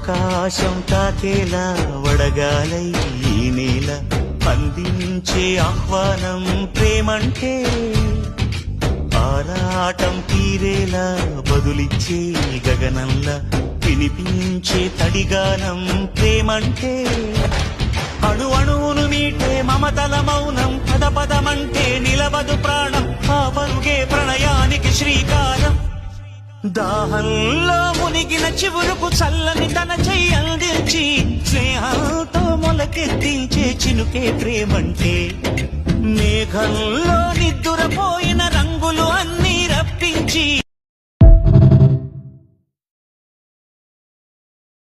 ఆకాశం తాకేలా వడగాలై ఈ నేల అందించే ఆహ్వానం ప్రేమంటే ఆరాటం తీరేలా బదులిచ్చే గగనంలా వినిపించే తడిగానం ప్రేమంటే అణు అణువును మీటే మమతల మౌనం పద పదమంటే నిలవదు ప్రాణం ఆ పరుగే ప్రణయానికి శ్రీకారం దాహంలో మునిగిన చివురుకు చల్లని తన చెయ్యి అందించి స్నేహంతో మొలకెత్తించే చినుకే ప్రేమంటే మేఘంలో నిద్దురపోయిన రంగులు అన్నీ రప్పించి